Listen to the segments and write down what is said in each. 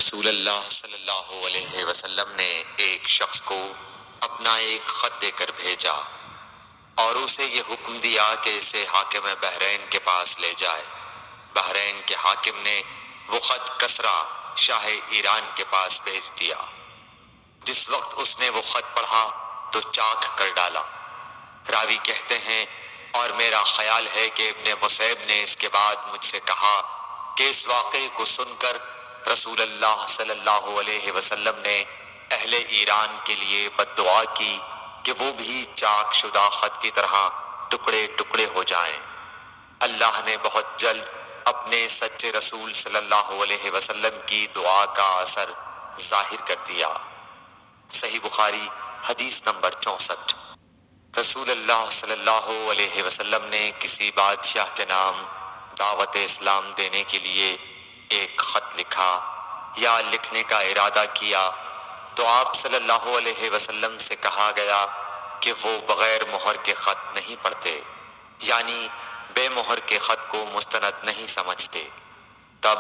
رسول اللہ صلی اللہ علیہ وسلم نے ایک شخص کو اپنا ایک خط دے کر بھیجا اور اسے یہ حکم دیا کہ اسے حاکم بحرین کے پاس لے جائے۔ بحرین کے حاکم نے وہ خط کسریٰ شاہ ایران کے پاس بھیج دیا۔ جس وقت اس نے وہ خط پڑھا تو چاک کر ڈالا۔ راوی کہتے ہیں اور میرا خیال ہے کہ ابن مسیب نے اس کے بعد مجھ سے کہا کہ اس واقعے کو سن کر رسول اللہ صلی اللہ علیہ وسلم نے اہل ایران کے لیے بد دعا کی کہ وہ بھی چاک شدہ خط کی طرح ٹکڑے ٹکڑے ہو جائیں۔ اللہ نے بہت جلد اپنے سچے رسول صلی اللہ علیہ وسلم کی دعا کا اثر ظاہر کر دیا۔ صحیح بخاری حدیث نمبر 64۔ رسول اللہ صلی اللہ علیہ وسلم نے کسی بادشاہ کے نام دعوت اسلام دینے کے لیے ایک خط لکھا یا لکھنے کا ارادہ کیا تو آپ صلی اللہ علیہ وسلم سے کہا گیا کہ وہ بغیر مہر کے خط نہیں پڑھتے، یعنی بے مہر کے خط کو مستند نہیں سمجھتے۔ تب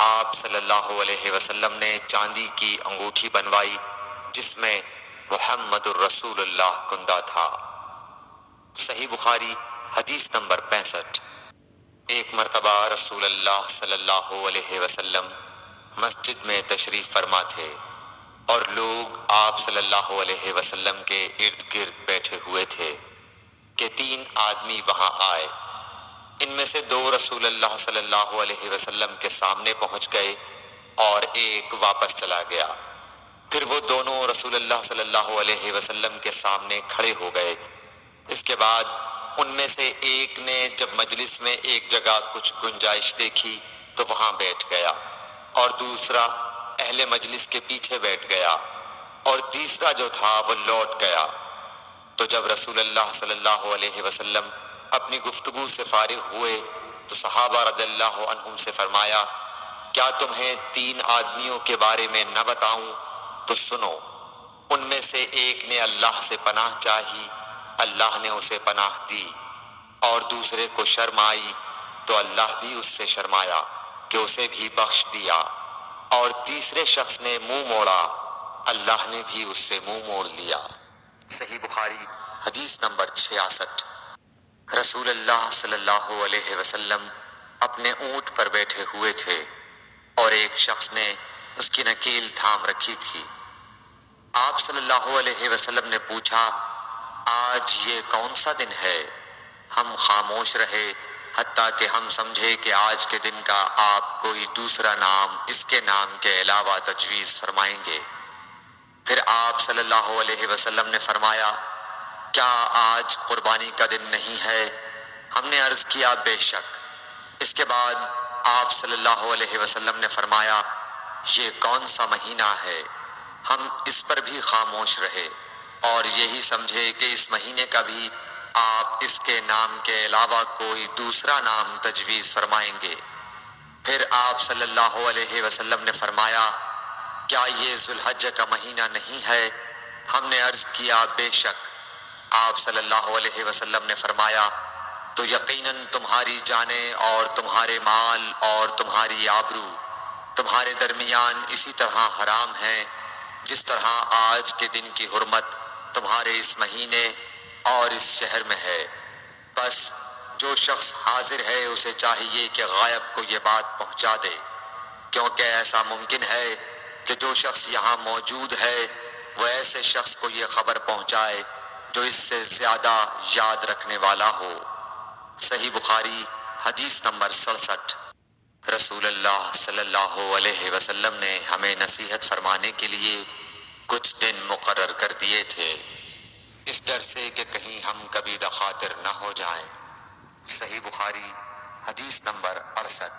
آپ صلی اللہ علیہ وسلم نے چاندی کی انگوٹھی بنوائی جس میں محمد الرسول اللہ کندہ تھا۔ صحیح بخاری حدیث نمبر 65۔ ایک مرتبہ رسول اللہ صلی اللہ علیہ وسلم مسجد میں تشریف فرما تھے اور لوگ آپ صلی اللہ علیہ وسلم کے ارد گرد بیٹھے ہوئے تھے کہ 3 آدمی وہاں آئے۔ ان میں سے 2 رسول اللہ صلی اللہ علیہ وسلم کے سامنے پہنچ گئے اور ایک واپس چلا گیا۔ پھر وہ دونوں رسول اللہ صلی اللہ علیہ وسلم کے سامنے کھڑے ہو گئے۔ اس کے بعد ان میں سے ایک نے جب مجلس میں ایک جگہ کچھ گنجائش دیکھی تو وہاں بیٹھ گیا اور دوسرا اہل مجلس کے پیچھے بیٹھ گیا اور تیسرا جو تھا وہ لوٹ گیا۔ تو جب رسول اللہ صلی اللہ علیہ وسلم اپنی گفتگو سے فارغ ہوئے تو صحابہ رضی اللہ عنہم سے فرمایا، کیا تمہیں 3 آدمیوں کے بارے میں نہ بتاؤں؟ تو سنو۔ ان میں سے ایک نے اللہ سے پناہ چاہی، اللہ نے اسے پناہ دی، اور دوسرے کو شرم آئی تو اللہ بھی اس سے شرمایا کہ اسے بھی بخش دیا، اور تیسرے شخص نے منہ موڑا، اللہ نے بھی اس سے منہ موڑ لیا۔ صحیح بخاری حدیث نمبر 66۔ رسول اللہ صلی اللہ علیہ وسلم اپنے اونٹ پر بیٹھے ہوئے تھے اور ایک شخص نے اس کی نکیل تھام رکھی تھی۔ آپ صلی اللہ علیہ وسلم نے پوچھا، آج یہ کون سا دن ہے؟ ہم خاموش رہے حتیٰ کہ ہم سمجھے کہ آج کے دن کا آپ کوئی دوسرا نام اس کے نام کے علاوہ تجویز فرمائیں گے۔ پھر آپ صلی اللہ علیہ وسلم نے فرمایا، کیا آج قربانی کا دن نہیں ہے؟ ہم نے عرض کیا، بے شک۔ اس کے بعد آپ صلی اللہ علیہ وسلم نے فرمایا، یہ کون سا مہینہ ہے؟ ہم اس پر بھی خاموش رہے اور یہی سمجھے کہ اس مہینے کا بھی آپ اس کے نام کے علاوہ کوئی دوسرا نام تجویز فرمائیں گے۔ پھر آپ صلی اللہ علیہ وسلم نے فرمایا، کیا یہ ذو الحجہ کا مہینہ نہیں ہے؟ ہم نے عرض کیا، بے شک۔ آپ صلی اللہ علیہ وسلم نے فرمایا، تو یقیناً تمہاری جانیں اور تمہارے مال اور تمہاری آبرو تمہارے درمیان اسی طرح حرام ہیں جس طرح آج کے دن کی حرمت تمہارے اس مہینے اور اس شہر میں ہے۔ بس جو شخص حاضر ہے اسے چاہیے کہ غائب کو یہ بات پہنچا دے، کیونکہ ایسا ممکن ہے کہ جو شخص یہاں موجود ہے وہ ایسے شخص کو یہ خبر پہنچائے جو اس سے زیادہ یاد رکھنے والا ہو۔ صحیح بخاری حدیث نمبر 67۔ رسول اللہ صلی اللہ علیہ وسلم نے ہمیں نصیحت فرمانے کے لیے کچھ دن مقرر کر دیے تھے، اس ڈر سے کہ کہیں ہم کبھی دخاطر نہ ہو جائیں۔ صحیح بخاری حدیث نمبر 68۔